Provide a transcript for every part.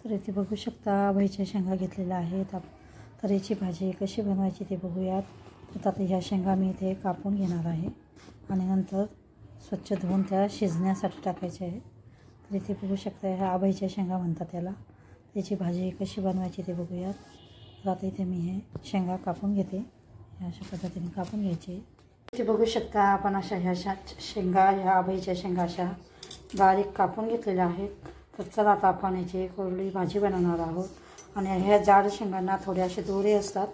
तर इथे बघू शकता आभाईच्या शेंगा घेतलेल्या आहेत. तर याची भाजी कशी बनवायची ते बघूयात. तर आता ह्या शेंगा मी इथे कापून घेणार आहे आणि नंतर स्वच्छ धुवून त्या शिजण्यासाठी टाकायच्या आहेत. तर इथे बघू शकता ह्या आभाईच्या शेंगा म्हणतात त्याला. त्याची भाजी कशी बनवायची ते बघूयात. तर आता इथे मी हे शेंगा कापून घेते. अशा पद्धतीने कापून घ्यायचे. इथे बघू शकता आपण अशा ह्या शेंगा ह्या आभाईच्या शेंगा अशा बारीक कापून घेतलेल्या आहेत. तर चला आता आपण याची कोरडी भाजी बनवणार आहोत. आणि ह्या जाड शेंगांना थोडे असे दोरे असतात,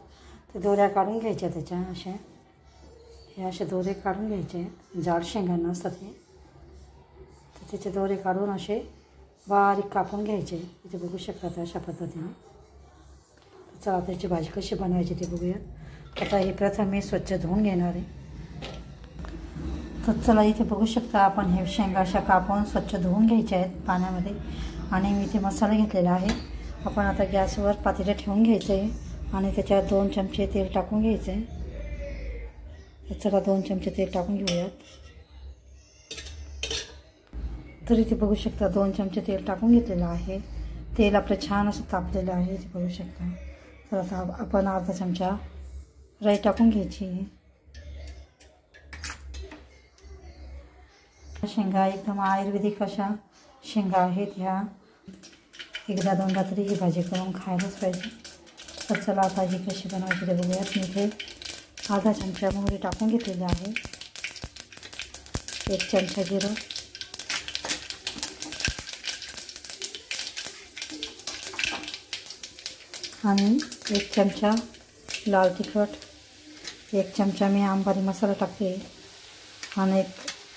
ते दोऱ्या काढून घ्यायच्या त्याच्या अशा हे असे दोरे काढून घ्यायचे. जाड शेंगांना असतात हे, तर त्याचे दोरे काढून असे बारीक कापून घ्यायचे. इथे बघू शकता अशा पद्धतीने. चला त्याची भाजी कशी बनवायची ते बघूयात. आता हे प्रथम मी स्वच्छ धुवून घेणार आहे. तर चला इथे बघू शकता आपण हे शेंगा अशा कापून स्वच्छ धुवून घ्यायच्या आहेत पाण्यामध्ये. आणि मी इथे मसाला घेतलेला आहे. आपण आता गॅसवर पातेलं ठेवून घ्यायचं आहे आणि त्याच्यात 2 चमचे तेल टाकून घ्यायचं आहे. तर चला 2 चमचे तेल टाकून घेऊयात. तर इथे बघू शकता 2 चमचे तेल टाकून घेतलेलं आहे. तेल आपलं छान असं तापलेलं आहे इथे बघू शकता. तर आता आपण अर्धा चमचा राई टाकून घ्यायची. शेंगा एकदम आयुर्वेदिक अशा शेंगा आहेत ह्या. एकदा दोनदा तरी ही भाजी करून खायलाच पाहिजे. तर चला आता ही कशी बनवायची ते बघूयात. मी इथे अर्धा चमचा मोहरी टाकून घेतलेली आहे. 1 चमचा जिरं, आणि 1 चमचा लाल तिखट, 1 चमचा मी अंबारी मसाला टाकते. आणि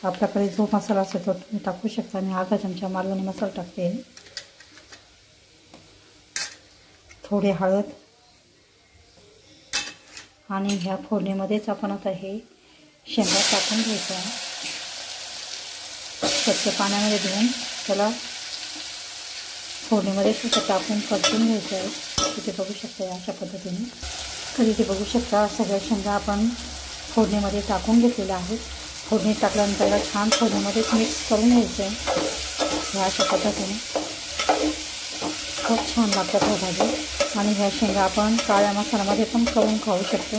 आपल्याकडे जो मसाला असेल तो तुम्ही टाकू शकता. मी अर्धा चमचा मालवणी मसाला टाकते. थोडी हळद, आणि ह्या फोडणीमध्येच आपण आता हे शेंगा टाकून घ्यायचं आहे. स्वच्छ पाण्यामध्ये धुवून त्याला फोडणीमध्ये सुद्धा टाकून परतून घ्यायचं आहे. इथे बघू शकता अशा पद्धतीने. तर इथे बघू शकता सगळ्या शेंगा आपण फोडणीमध्ये टाकून घेतलेल्या आहेत. फोडणी टाकल्यानंतर त्याला छान फोडणीमध्येच मिक्स करून घ्यायचं आहे. ह्या अशा पद्धतीने खूप छान लागतात ह्या भाजी. आणि ह्या शेंगा आपण काळ्या मसाल्यामध्ये पण करून खाऊ शकतो.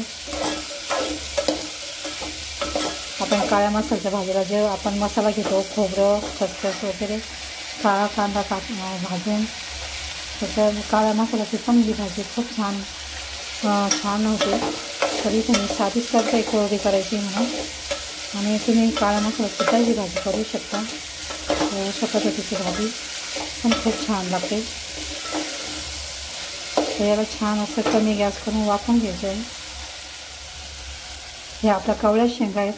आपण काळ्या मसाल्याच्या भाजीला जे आपण मसाला घेतो, खोबरं, खसखस वगैरे, काळा कांदा भाजून त्याच्या काळ्या मसाल्याची पण ही भाजी खूप छान होते. तरी तुम्ही साधीच करता कोरडी करायची म्हणून, आणि तुम्ही काळा मसाल्यासुद्धा ही भाजी करू शकता. अशा पद्धतीची भाजी पण खूप छान लागते. तर याला छान असं कमी गॅस करून वाफवून घ्यायचं आहे. हे आपल्या कवळ्या शेंगा आहेत.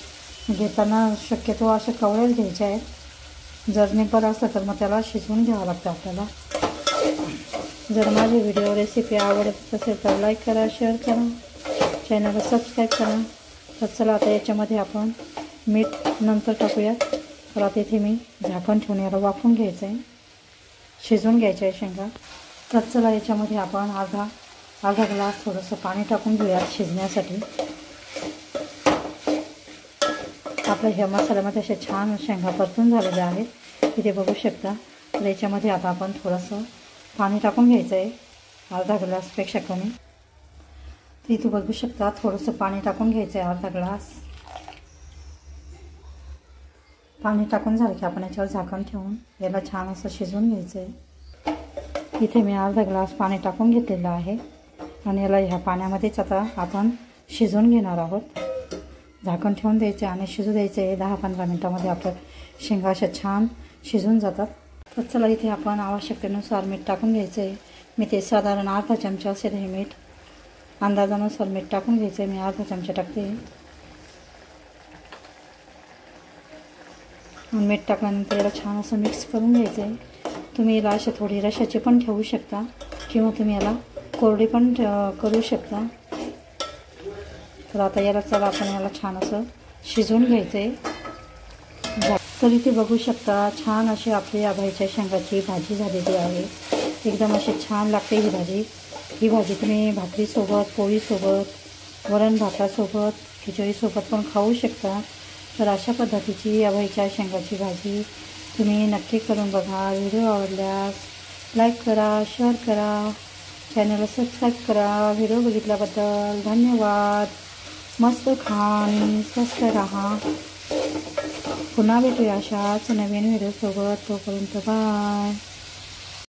घेताना शक्यतो अशा कवळ्याच घ्यायच्या आहेत. जर निब्बर असलं तर मग त्याला शिजवून घ्यावं लागतं आपल्याला. जर माझी व्हिडिओ रेसिपी आवडत असेल तर लाईक करा, शेअर करा, चॅनलला सबस्क्राईब करा. तर चला आता याच्यामध्ये आपण मीठ नंतर टाकूयात. तर आता इथे मी झाकण ठेवून याला वाफवून घ्यायचं आहे, शिजवून घ्यायचं आहे शेंगा. तर चला याच्यामध्ये आपण अर्धा ग्लास थोडंसं पाणी टाकून घेऊयात शिजण्यासाठी. आपल्या ह्या मसाल्यामध्ये असे छान शेंगा परतून झालेल्या आहेत. इथे बघू शकता. तर याच्यामध्ये आता आपण थोडंसं पाणी टाकून घ्यायचं आहे, अर्धा ग्लासपेक्षा कमी. तर इथे बघू शकता थोडंसं पाणी टाकून घ्यायचं आहे, अर्धा ग्लास. पाणी टाकून झालं की आपण याच्यावर झाकण ठेवून याला छान असं शिजवून घ्यायचं आहे. इथे मी अर्धा ग्लास पाणी टाकून घेतलेलं आहे आणि याला ह्या पाण्यामध्येच आता आपण शिजवून घेणार आहोत. झाकण ठेवून द्यायचे आणि शिजू द्यायचे आहे. 10-15 मिनटामध्ये आपल्या शेंगा अशा छान शिजून जातात. तर चला इथे आपण आवश्यकतेनुसार मीठ टाकून घ्यायचं आहे. मी ते साधारण अर्धा चमचा असेल हे मीठ. अंदाजानुसार मीठ टाकून घ्यायचं आहे. मी अर्धा चमचा टाकते. मीठ टाकल्यानंतर याला छान असं मिक्स करून घ्यायचं आहे. तुम्ही याला अशी थोडी रशाची पण ठेवू शकता किंवा तुम्ही याला कोरडी पण करू शकता. तर आता याला चला आपण याला छान असं शिजवून घ्यायचं आहे. तर इथे बघू शकता छान अशी आपली आभाईच्या शेंगाची भाजी झालेली आहे. एकदम अशी छान लागते ही भाजी. ही भाजी तुम्ही भाकरीसोबत, पोळीसोबत, वरण भातासोबत, खिचडीसोबत पण खाऊ शकता. तर अशा पद्धतीची आभाईच्या शेंगाची भाजी तुम्ही नक्की करून बघा. व्हिडिओ आवडल्यास लाईक करा, शेअर करा, चॅनलला सबस्क्राईब करा. व्हिडिओ बघितल्याबद्दल धन्यवाद. मस्त खा आणि स्वस्त राहा. पुन्हा भेटूया अशाच नवीन व्हिडिओसोबत. तोपर्यंत बाय.